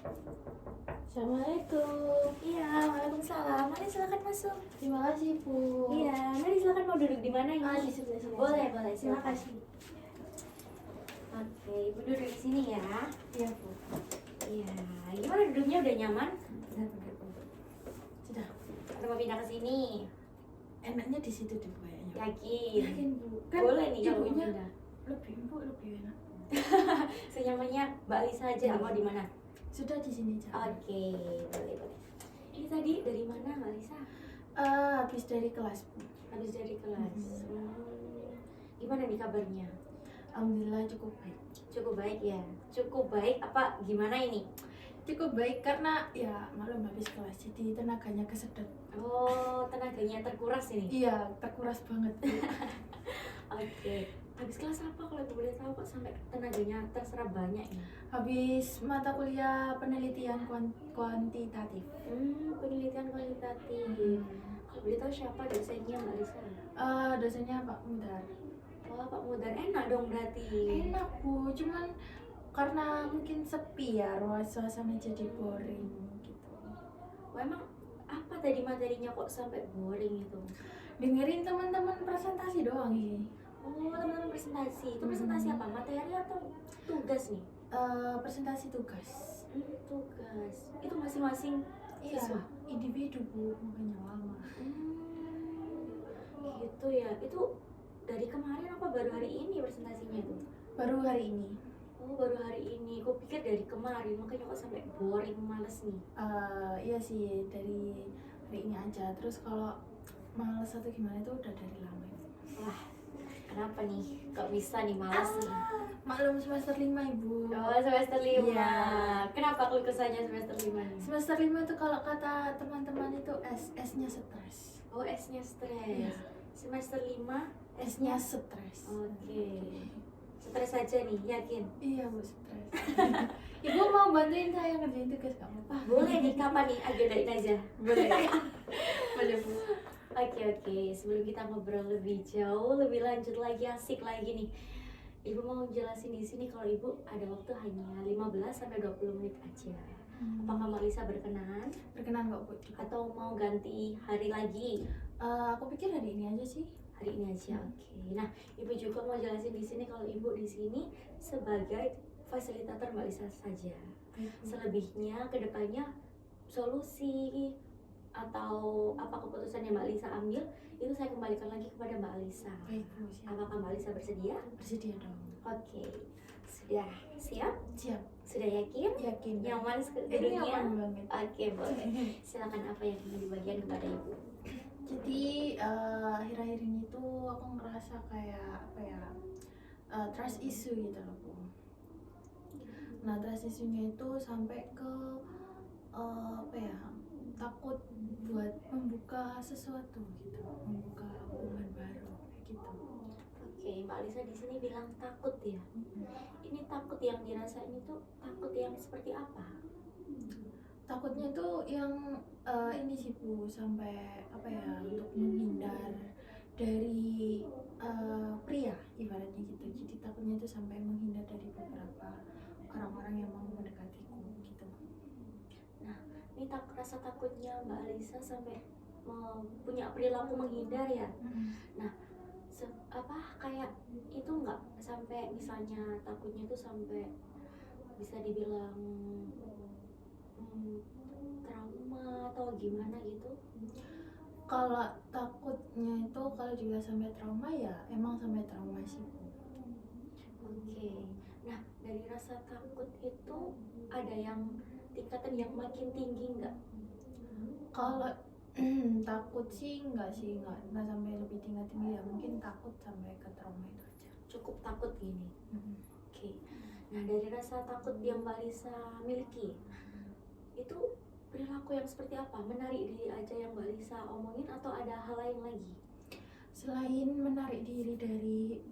Assalamualaikum. Iya, waalaikumsalam. Mari silakan masuk. Terima kasih, Bu. Iya, mari silakan mau duduk di mana ini? Di sebelah sini. Boleh, aja. boleh. Terima Silakan. kasih. Oke, Ibu duduk di sini ya. Iya, Bu. Iya, gimana duduknya udah nyaman? Sudah, Bu. Sudah. Atau mau pindah ke sini? Enaknya di situ deh, Bu, kayaknya. Yakin? Yakin, Bu. Boleh nih kalau mau ibunya pindah. lebih enak. Senyamannya Mbak Lisa aja, Iya. mau di mana? Sudah di sini aja. Oke, boleh, boleh. Ini tadi dari mana Mbak Lisa? Habis dari kelas, Bu. Habis dari kelas. Gimana nih kabarnya? Alhamdulillah cukup baik. Cukup baik ya? Cukup baik apa gimana ini? Cukup baik karena ya malam habis kelas jadi tenaganya kesedot. Oh, tenaganya terkuras ini? Iya, terkuras banget, Bu. Oke. Habis kelas apa kalau Ibu boleh tahu kok sampai tenaganya terserap banyak ini? Habis mata kuliah penelitian kuantitatif. Penelitian kualitatif. Kalau boleh tahu siapa dosennya Mbak Lisa? Dosennya Pak Mudar. Oh, Pak Mudar, enak dong berarti. Enak, Bu, cuman karena mungkin sepi ya, suasana jadi boring gitu. Oh, emang apa tadi materinya kok sampai boring itu? Dengerin teman-teman presentasi doang sih. Oh, teman-teman presentasi. Itu presentasi apa? Materi atau tugas nih? Presentasi tugas. Tugas. Itu masing-masing Iya, siswa? individu, Bu, makanya lama. Gitu ya. Itu dari kemarin apa baru hari ini presentasinya itu? Baru hari ini. Oh, baru hari ini. Gue pikir dari kemarin, makanya kok sampai boring, males nih. Iya sih, dari hari ini aja. Terus kalau males atau gimana itu udah dari lama. Wah, kenapa nih? Kok bisa nih malas nih? Maklum semester 5, Ibu. Oh, semester 5. Iya. Kenapa keluh kesahnya semester 5 nih? Semester 5 itu kalau kata teman-teman itu S-nya stres. Oh, S-nya stres. Iya. Semester 5, S-nya stres. Oke. Stres aja nih, yakin? Iya, Bu, stres. Ibu mau bantuin saya ngerjain tugas kamu? Wah, boleh nih, kapan nih? Agendain aja. Boleh. Boleh, Bu. Oke. Sebelum kita ngobrol lebih jauh, lebih lanjut lagi, asik lagi nih. Ibu mau jelasin di sini kalau Ibu ada waktu hanya 15 sampai 20 menit aja. Apakah Mbak Lisa berkenan? Berkenan kok, Bu. Atau mau ganti hari lagi? Aku pikir hari ini aja sih. Hari ini aja, oke. Nah, Ibu juga mau jelasin di sini kalau Ibu di sini sebagai fasilitator Mbak Lisa saja. Selebihnya kedepannya solusi atau apa keputusan yang Mbak Lisa ambil itu saya kembalikan lagi kepada Mbak Lisa. Baik, Bu, siap. Apakah Mbak Lisa bersedia? Bersedia dong. Oke, sudah siap? Siap. Sudah yakin? Yakin. Nyaman Ini duduknya? nyaman banget. Oke, boleh. Silakan apa yang ingin dibagikan kepada Ibu? Jadi akhir-akhir ini tuh aku ngerasa kayak apa ya, trust issue gitu loh, Bu. Nah, trust issue-nya itu sampai ke apa ya, takut buat membuka sesuatu gitu, membuka hubungan baru kayak gitu. Oke, Mbak Lisa di sini bilang takut ya. Ini takut yang dirasain itu takut yang seperti apa? Takutnya tuh yang ini sih, Bu, sampai apa ya, untuk menghindar dari pria ibaratnya gitu. Jadi takutnya itu sampai menghindar dari beberapa orang-orang yang mau mendekatiku gitu. Nah, ini rasa takutnya Mbak Lisa sampai punya perilaku menghindar ya. Nah, kayak itu nggak sampai misalnya takutnya tuh sampai bisa dibilang trauma atau gimana gitu? Kalau takutnya itu kalau juga sampai trauma ya emang sampai trauma sih, Bu. Oke. Nah, dari rasa takut itu ada yang tingkatan yang makin tinggi nggak? Kalau takut sih enggak sampai lebih tinggi ya, mungkin takut sampai ke trauma itu aja. Cukup takut gini. Oke. Nah, dari rasa takut yang Mbak Lisa miliki, itu perilaku yang seperti apa? Menarik diri aja yang Mbak Lisa omongin atau ada hal lain lagi? Selain menarik diri dari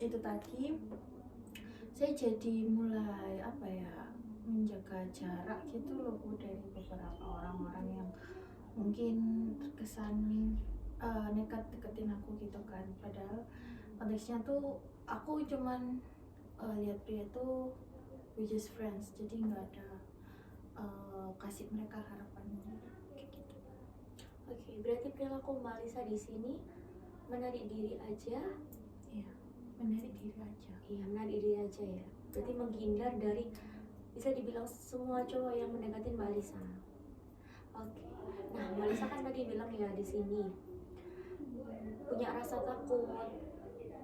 itu tadi, saya jadi mulai apa ya, menjaga jarak gitu loh, Bu, dari beberapa orang-orang yang mungkin terkesan nekat deketin aku gitu kan. Padahal konteksnya tuh aku cuman lihat pria tuh we just friends, jadi nggak ada kasih mereka harapan kayak gitu. Oke, berarti perilaku Mbak Lisa di sini menarik diri aja. Iya, menarik diri aja. Iya, menarik diri aja ya. Berarti menghindar dari, bisa dibilang semua cowok yang mendekatin Mbak Lisa. Oke. Nah, Mbak Lisa kan tadi bilang ya di sini punya rasa takut,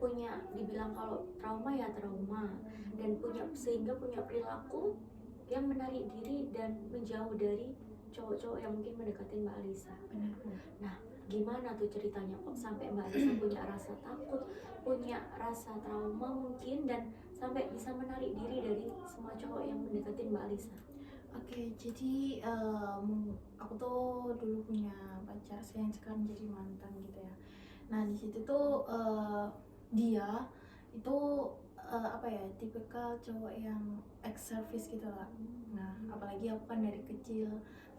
punya dibilang kalau trauma ya trauma, dan sehingga punya perilaku yang menarik diri dan menjauh dari cowok-cowok yang mungkin mendekatin Mbak Lisa. Benar. Nah, gimana tuh ceritanya kok sampai Mbak Lisa punya rasa takut, punya rasa trauma mungkin, dan sampai bisa menarik diri dari semua cowok yang mendekatin Mbak Lisa? Oke, jadi aku tuh dulu punya pacar yang sekarang jadi mantan gitu ya. Nah di situ tuh dia itu apa ya, tipikal cowok yang ex service gitu lah. Nah apalagi aku kan dari kecil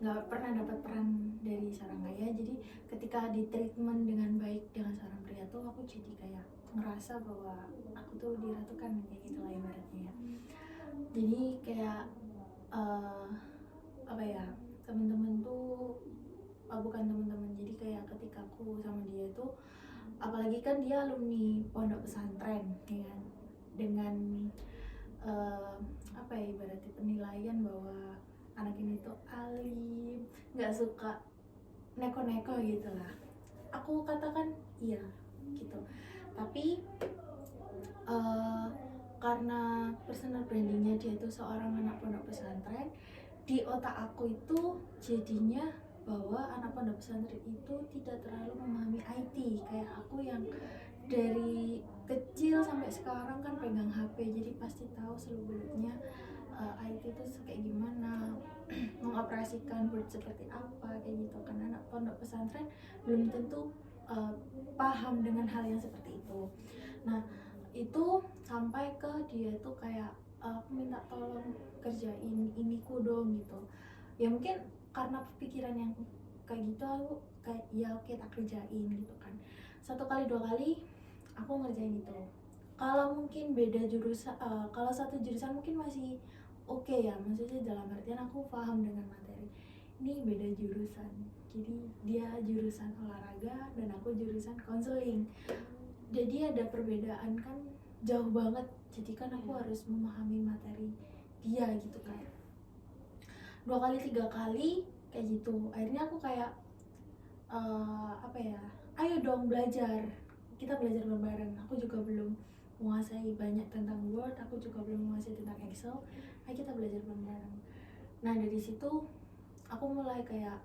nggak pernah dapat peran dari seorang ayah, jadi ketika di treatment dengan baik dengan seorang pria tuh aku jadi kayak ngerasa bahwa aku tuh diratukan kayak gitu lah ibaratnya ya. Jadi kayak apa ya, temen-temen tuh bukan temen-temen, jadi kayak ketika aku sama dia tuh, apalagi kan dia alumni pondok pesantren ya kan, dengan apa ya, ibaratnya penilaian bahwa anak ini tuh alim, nggak suka neko-neko gitu lah. Aku katakan iya gitu, tapi karena personal brandingnya dia itu seorang anak pondok pesantren, di otak aku itu jadinya bahwa anak pondok pesantren itu tidak terlalu memahami IT kayak aku yang dari kecil sampai sekarang kan pegang HP, jadi pasti tahu seluk-beluknya IT itu kayak gimana, mengoperasikan Word seperti apa kayak gitu. Karena anak pondok pesantren belum tentu paham dengan hal yang seperti itu. Nah itu sampai ke dia tuh kayak aku minta tolong kerjain ini ku dong gitu ya, mungkin karena pikiran yang kayak gitu aku kayak ya oke tak kerjain gitu kan. Satu kali dua kali aku ngerjain itu. Kalau mungkin beda jurusan, kalau satu jurusan mungkin masih oke ya, maksudnya dalam artian aku paham dengan materi. Ini beda jurusan, jadi dia jurusan olahraga dan aku jurusan konseling, jadi ada perbedaan kan jauh banget, jadi kan aku harus memahami materi dia gitu kan. 2 kali 3 kali kayak gitu, akhirnya aku kayak apa ya, ayo dong belajar, kita belajar bareng-bareng. Aku juga belum menguasai banyak tentang Word, aku juga belum menguasai tentang Excel, ayo kita belajar bareng-bareng. Nah dari situ aku mulai kayak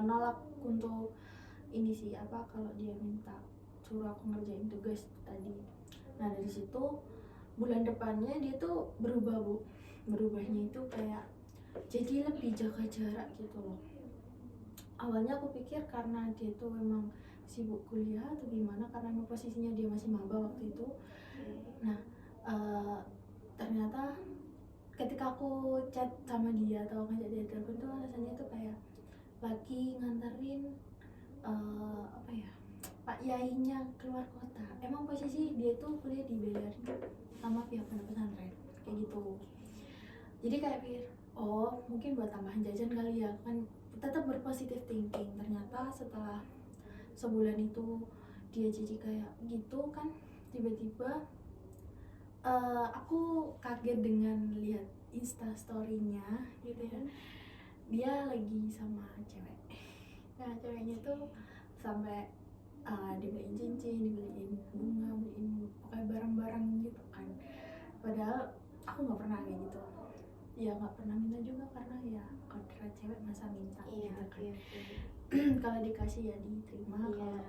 nolak untuk ini sih, apa, kalau dia minta suruh aku ngerjain tugas tadi. Nah dari situ bulan depannya dia tuh berubah bu, berubahnya itu kayak jadi lebih jaga jarak gitu loh. Awalnya aku pikir karena dia tuh memang sibuk kuliah atau gimana, karena memang posisinya dia masih maba waktu itu. Nah ternyata ketika aku chat sama dia atau ngajak dia telepon tuh alasannya tuh kayak lagi nganterin apa ya, Pak Yainya keluar kota. Emang posisi dia tuh kuliah dibayarin sama pihak pondok pesantren kayak gitu. Jadi kayak pikir, oh mungkin buat tambahan jajan kali ya kan, tetap berpositif thinking. Ternyata setelah sebulan itu dia jadi kayak gitu kan, tiba-tiba aku kaget dengan lihat Insta story-nya gitu ya, dia lagi sama cewek. Nah ceweknya tuh sampai dibeliin cincin, dibeliin bunga, beliin pokoknya barang-barang gitu kan. Padahal aku nggak pernah kayak gitu. Ya nggak pernah minta juga karena ya kodrat cewek masa minta gitu kan. Kalau dikasih ya diterima, kalau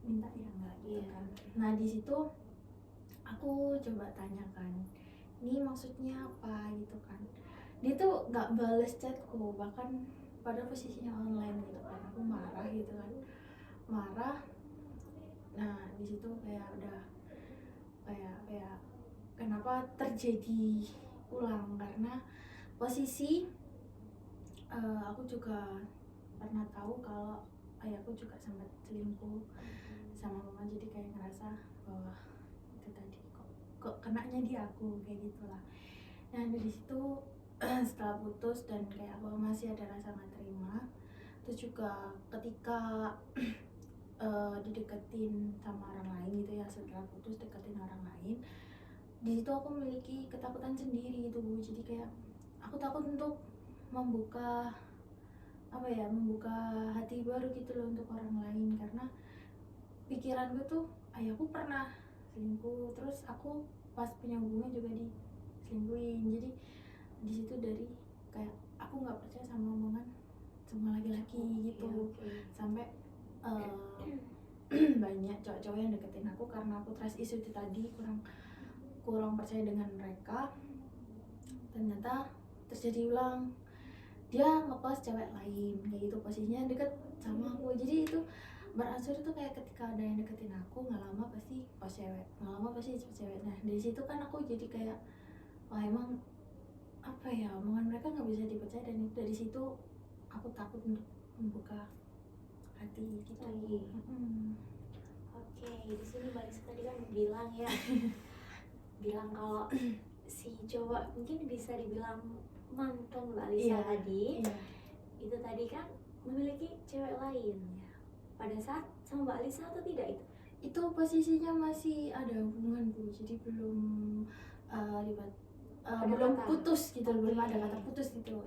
minta ya enggak gitu kan. Nah di situ aku coba tanyakan, ini maksudnya apa gitu kan. Dia tuh nggak bales chatku, bahkan pada posisinya online gitu kan. Aku marah gitu kan, marah. Nah di situ kayak udah kayak kenapa terjadi ulang, karena posisi aku juga pernah tahu kalau ayahku juga sempat selingkuh sama mama, jadi kayak ngerasa bahwa itu tadi kok kenanya di aku kayak gitulah. Nah dari situ setelah putus dan kayak aku masih ada rasa nggak terima. Terus juga ketika dideketin sama orang lain gitu ya, setelah putus deketin orang lain, di situ aku memiliki ketakutan sendiri gitu Bu. Jadi kayak aku takut untuk membuka membuka hati baru gitu loh untuk orang lain, karena pikiran gue tuh ayahku pernah selingkuh, terus aku pas punya hubungan juga diselingkuhin. Jadi di situ dari kayak aku nggak percaya sama omongan semua laki-laki gitu. Sampai banyak cowok-cowok yang deketin aku karena aku trust issue itu tadi, kurang percaya dengan mereka. Ternyata terjadi ulang, dia ngepost cewek lain kayak gitu, posisinya deket sama aku. Jadi itu beransur tuh kayak ketika ada yang deketin aku, nggak lama pasti post cewek, nggak lama pasti post cewek. Nah dari situ kan aku jadi kayak wah emang omongan mereka nggak bisa dipercaya, dan dari situ aku takut untuk membuka hati gitu. Oke, di sini Mbak Lisa tadi kan bilang ya, bilang kalau si cowok mungkin bisa dibilang mantan Mbak Lisa tadi, itu tadi kan memiliki cewek lain ya. Pada saat sama Mbak Lisa atau tidak itu? Itu posisinya masih ada hubungan Bu, jadi belum belum putus gitu, belum ada kata putus gitu.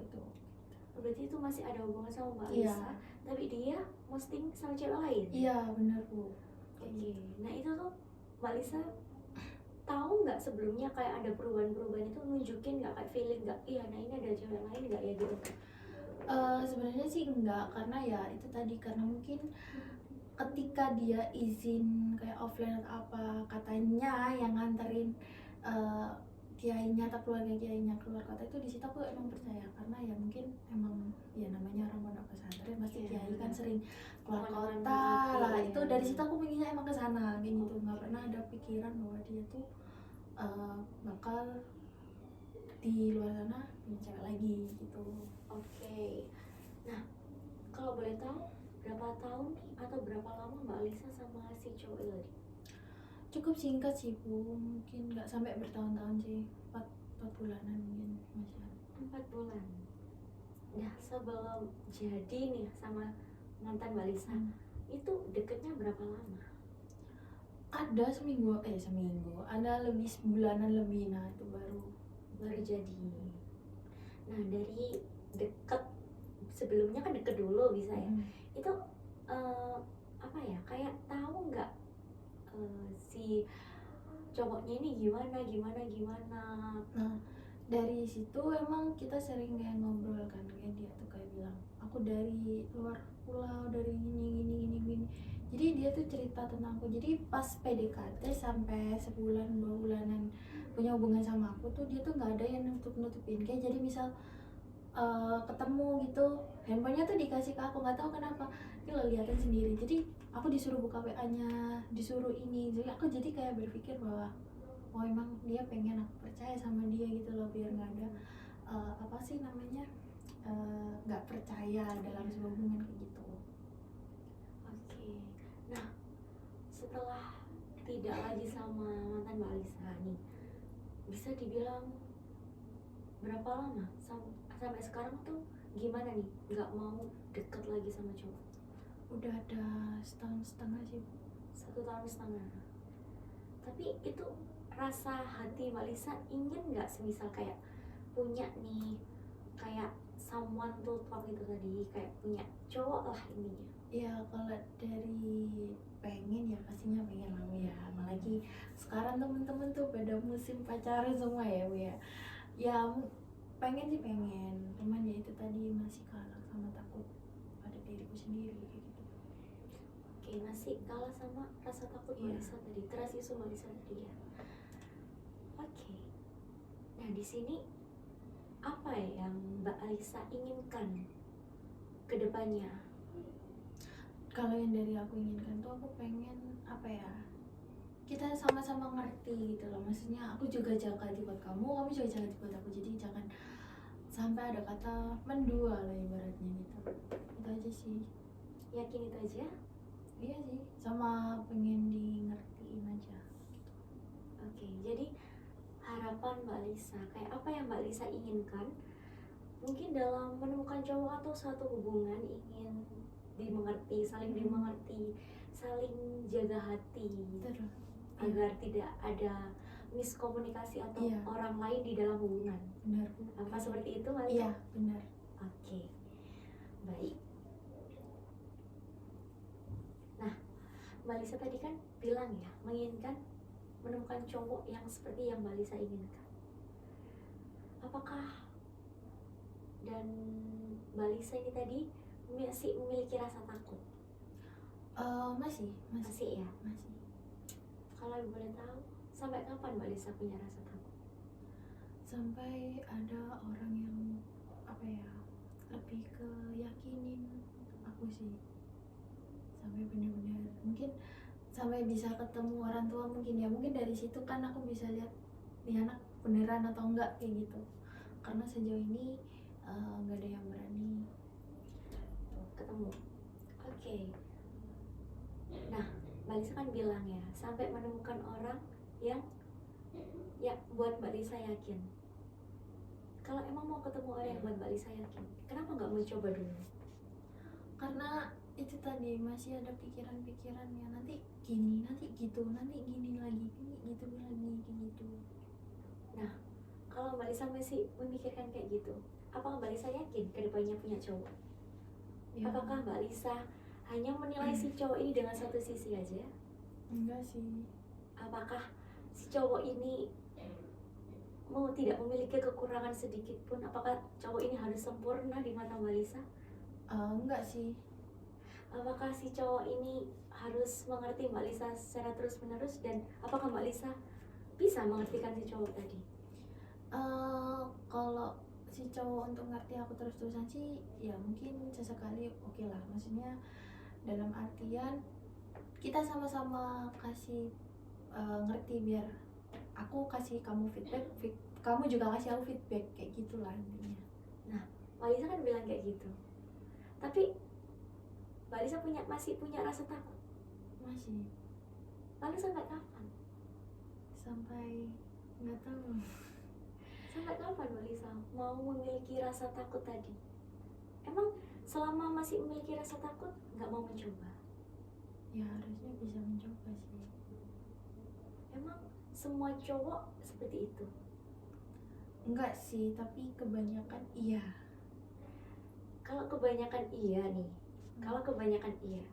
Berarti itu masih ada hubungan sama Mbak Lisa, tapi dia posting sama cewek lain? Iya benar Bu. Oke, nah itu tuh Mbak Lisa tahu nggak sebelumnya kayak ada perubahan-perubahan itu, nunjukin nggak kayak feeling nggak, iya nah ini ada cewek lain nggak ya gitu? Sebenarnya sih enggak, karena ya itu tadi, karena mungkin ketika dia izin kayak offline atau apa, katanya yang nganterin kiainya atau keluarga kiainya keluar kota itu, di situ aku emang percaya, karena ya mungkin emang ya namanya orang pondok pesantren pasti kiai kan sering keluar kota lah. Itu dari situ aku pengennya emang ke sana kayak gitu, nggak pernah ada pikiran bahwa dia tuh bakal di luar sana punya cewek lagi gitu. Oke, nah kalau boleh tahu berapa tahun nih atau berapa lama Mbak Lisa sama si cowok tadi? Cukup singkat sih Bu, mungkin nggak sampai bertahun-tahun sih, 4 bulanan mungkin masih. 4 bulan. Nah sebelum jadi nih sama mantan Mbak Lisa, itu deketnya berapa lama? Ada seminggu, ada lebih sebulanan lebih. Nah itu baru jadi. Nah dari deket, sebelumnya kan deket dulu bisa ya, itu kayak tahu nggak si cowoknya ini gimana. Nah dari situ emang kita sering kayak ngobrol kan, kayak dia tuh kayak bilang aku dari luar pulau, dari gini. Jadi dia tuh cerita tentang aku. Jadi pas PDKT sampai sebulan 2 bulanan punya hubungan sama aku tuh, dia tuh nggak ada yang nutupin. Kayak jadi misal ketemu gitu, handphonenya tuh dikasih ke aku, nggak tahu kenapa, ini lo liatin sendiri. Jadi aku disuruh buka WA-nya, disuruh ini. Jadi aku jadi kayak berpikir bahwa oh emang dia pengen aku percaya sama dia gitu loh, biar nggak ada nggak percaya dalam sebuah hubungan kayak gitu. Oke, nah setelah tidak lagi sama mantan Mbak Lisa nih, bisa dibilang berapa lama sampai sekarang tuh gimana nih nggak mau deket lagi sama cowok? Udah ada 1,5 tahun sih. 1,5 tahun. Tapi itu rasa hati Mbak Lisa ingin nggak semisal kayak punya nih kayak someone to talk itu tadi, kayak punya cowok lah intinya? Ya kalau dari pengen ya pastinya pengen lah ya, apalagi sekarang temen-temen tuh pada musim pacaran semua ya Bu ya. Ya pengen, cuman ya itu tadi masih kalah sama takut pada diriku sendiri kayak gitu. Oke, masih kalah sama rasa takut Mbak Lisa tadi, trust issue Mbak Lisa tadi ya. Oke, nah di sini apa yang Mbak Lisa inginkan ke depannya? Kalau yang dari aku inginkan tuh, aku pengen kita sama-sama ngerti gitu loh. Maksudnya aku juga jaga hati buat kamu juga jaga hati buat aku. Jadi jangan sampai ada kata mendua lah ibaratnya gitu. Itu aja sih. Yakin itu aja? Iya sih, sama pengen di ngertiin aja gitu. Oke, jadi harapan Mbak Lisa, kayak apa yang Mbak Lisa inginkan mungkin dalam menemukan cowok atau suatu hubungan ingin dimengerti, saling dimengerti, saling jaga hati Terus agar tidak ada miskomunikasi atau Iya. orang lain di dalam hubungan. benar Bu. Apa seperti itu, Mbak Lisa? Iya benar. Oke, baik. Nah, Mbak Lisa tadi kan bilang ya, menginginkan menemukan cowok yang seperti yang Mbak Lisa inginkan. Apakah dan Mbak Lisa ini tadi masih memiliki rasa takut? Masih Masih ya? masih. Kalau Ibu boleh tahu, sampai kapan Mbak Lisa punya rasa takut? Sampai ada orang yang apa ya, lebih ke yakinin aku sih, sampai benar-benar mungkin sampai bisa ketemu orang tua mungkin ya, mungkin dari situ kan aku bisa lihat nih anak beneran atau enggak kayak gitu, karena sejauh ini nggak ada yang berani Ketemu. Oke. Nah, Mbak Lisa kan bilang ya, sampai menemukan orang yang ya buat Mbak Lisa yakin. Kalau emang mau ketemu orang yang buat Mbak Lisa yakin, kenapa nggak mencoba dulu? karena itu tadi masih ada pikiran-pikiran yang nanti gini, nanti gitu, nanti gini lagi, gini gitu lagi, kayak gitu. Nah, kalau Mbak Lisa masih memikirkan kayak gitu, apakah Mbak Lisa yakin kedepannya punya cowok? Ya, Apakah Mbak Lisa hanya menilai si cowok ini dengan satu sisi aja? enggak sih. Apakah si cowok ini tidak memiliki kekurangan sedikit pun? Apakah cowok ini harus sempurna di mata Mbak Lisa? Enggak sih. Apakah si cowok ini harus mengerti Mbak Lisa secara terus menerus, dan apakah Mbak Lisa bisa mengertikan si cowok tadi? Kalau si cowok untuk ngerti aku terus-terusan sih ya mungkin sesekali oke lah, maksudnya dalam artian kita sama-sama kasih ngerti, biar aku kasih kamu feedback, kamu juga kasih aku feedback, kayak gitulah intinya. Mbak Lisa kan bilang kayak gitu, tapi Mbak Lisa masih punya rasa takut. Masih Lalu sampai kapan? sampai nggak tahu. Sampai kapan Mbak Lisa mau memiliki rasa takut tadi? Emang selama masih memiliki rasa takut nggak mau mencoba? Ya harusnya bisa mencoba sih. Emang semua cowok seperti itu? Enggak sih, tapi kebanyakan iya. Kalau kebanyakan iya nih, kalau kebanyakan iya.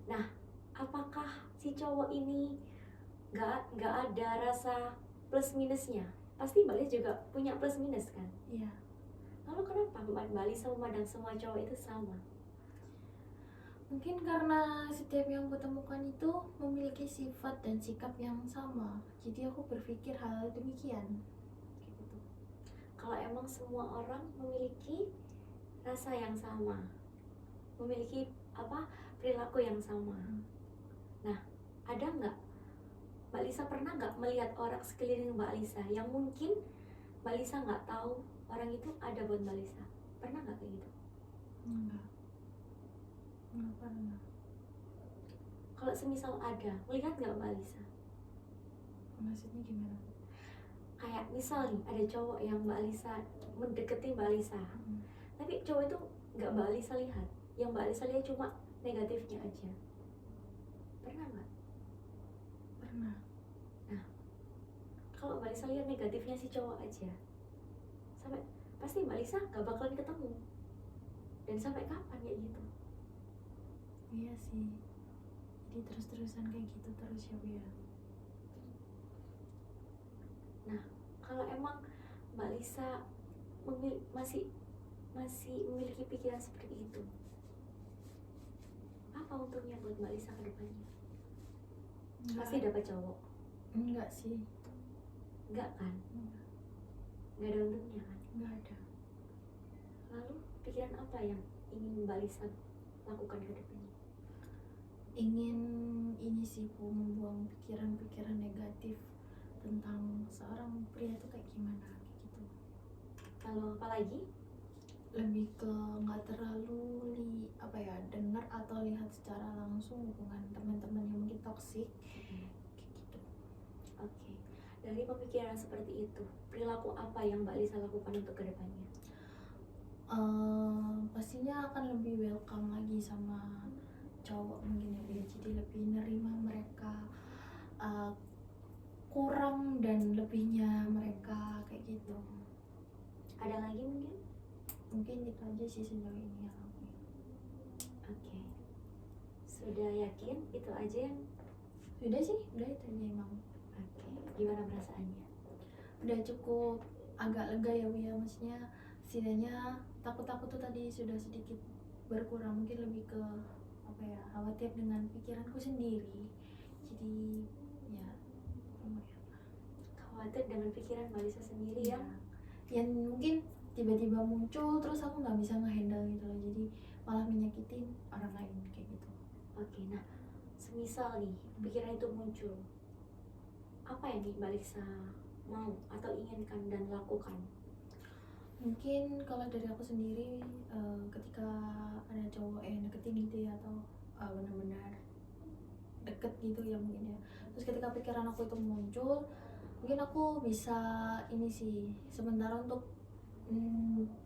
Nah, apakah si cowok ini nggak ada rasa plus minusnya? Pasti Mbak Lisa juga punya plus minus kan? Iya. Lalu kenapa Mbak Lisa memandang semua cowok itu sama? Mungkin karena setiap yang kutemukan itu memiliki sifat dan sikap yang sama, jadi aku berpikir hal demikian. Kayak gitu. Kalau emang semua orang memiliki rasa yang sama, memiliki perilaku yang sama. Nah, ada nggak Mbak Lisa pernah nggak melihat orang sekeliling Mbak Lisa yang mungkin Mbak Lisa nggak tahu orang itu ada buat Mbak Lisa? Pernah nggak kayak gitu? Enggak pernah. Kalau semisal ada, melihat nggak Mbak Lisa? Maksudnya gimana? Kayak misal nih ada cowok yang Mbak Lisa mendeketi Mbak Lisa, tapi cowok itu nggak Mbak Lisa lihat, yang Mbak Lisa lihat cuma negatifnya aja. Pernah nggak? Pernah. Kalau Mbak Lisa lihat negatifnya si cowok aja, sampai pasti Mbak Lisa nggak bakalan ketemu. Dan sampai kapan ya gitu? Iya sih, jadi terus-terusan kayak gitu terus ya Bu ya. Nah, kalau emang Mbak Lisa masih memiliki pikiran seperti itu, apa untungnya buat Mbak Lisa ke depannya? Pasti dapat cowok. Enggak sih. Enggak kan? Enggak. Enggak ada untungnya kan? Enggak ada. Lalu pikiran apa yang ingin Mbak Lisa lakukan ke depannya? Ingin ini sih Bu, membuang pikiran-pikiran negatif tentang seorang pria itu kayak gimana, kayak gitu. Lalu apa lagi? Lebih ke nggak terlalu dengar atau lihat secara langsung hubungan teman-teman yang mungkin toksik, kayak gitu. Oke. dari pemikiran seperti itu, perilaku apa yang Mbak Lisa lakukan untuk kedepannya? Pastinya akan lebih welcome lagi sama cowok mungkin ya, jadi lebih nerima mereka, uh, kurang dan lebihnya mereka kayak gitu. Ada lagi Mungkin itu aja sih sejauh ini ya. Oke. Sudah yakin itu aja yang Udah sih, udah itu aja emang. Oke. Gimana perasaannya? Udah cukup agak lega ya Bu ya, maksudnya setidaknya takut-takut tuh tadi sudah sedikit berkurang, mungkin lebih ke apa ya, khawatir dengan pikiranku sendiri. Jadi ya lumayan. Khawatir dengan pikiran Mbak Lisa sendiri ya? Yang mungkin tiba-tiba muncul terus aku nggak bisa ngehandle gitu loh, jadi malah menyakitin orang lain kayak gitu. Oke, nah semisal nih pikiran itu muncul, apa yang Mbak Lisa mau atau inginkan dan lakukan? Mungkin kalau dari aku sendiri, ketika ada cowok yang deketin gitu ya, atau benar-benar deket gitu ya mungkin ya, terus ketika pikiran aku itu muncul, mungkin aku bisa ini sih sementara untuk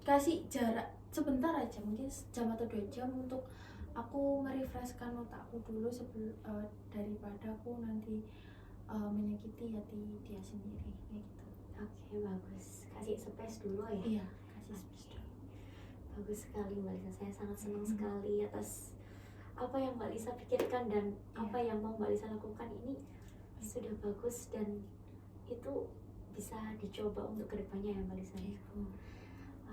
kasih jarak sebentar aja, mungkin jam atau 2 jam untuk aku merefreshkan otakku dulu daripada aku nanti menyakiti hati dia sendiri kayak gitu. Oke, bagus. Kasih space dulu ya? Iya, kasih space dulu. Bagus sekali Mbak Lisa, saya sangat senang sekali atas apa yang Mbak Lisa pikirkan dan apa yang mau Mbak Lisa lakukan ini sudah bagus dan itu bisa dicoba untuk kedepannya ya Mbak Lisa.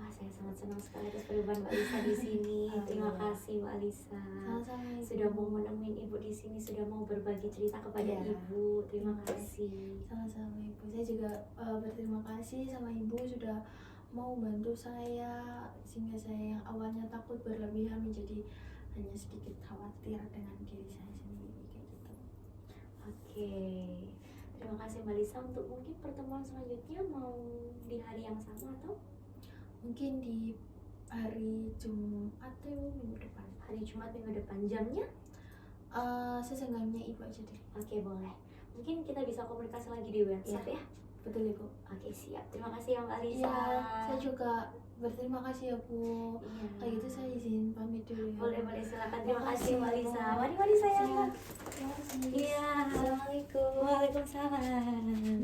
Wah, saya sangat senang sekali atas perubahan Mbak Lisa di sini. Terima kasih Mbak Lisa. Sama-sama, sudah mau menemuin Ibu di sini, sudah mau berbagi cerita kepada Ibu. Terima kasih. Sama-sama Ibu. Saya juga berterima kasih sama Ibu sudah mau bantu saya, sehingga saya yang awalnya takut berlebihan menjadi hanya sedikit khawatir dengan diri saya sendiri kayak gitu. Oke. Terima kasih Mbak Lisa. Untuk mungkin pertemuan selanjutnya mau di hari yang sama atau mungkin di hari Jumat atau minggu depan. Hari Jumat minggu depan, jamnya? Sesenggamnya Ibu aja deh. Oke, boleh. Mungkin kita bisa komunikasi lagi di WhatsApp ya? Betul Ibu. Oke, siap. Terima kasih ya Mbak Lisa. Iya, saya juga berterima kasih ya Bu. Iya. Kayak gitu saya izin pamit dulu ya. Boleh silakan. Terima kasih Mbak Lisa. Mari sayang. Terima kasih. Iya. Assalamualaikum. Waalaikumsalam.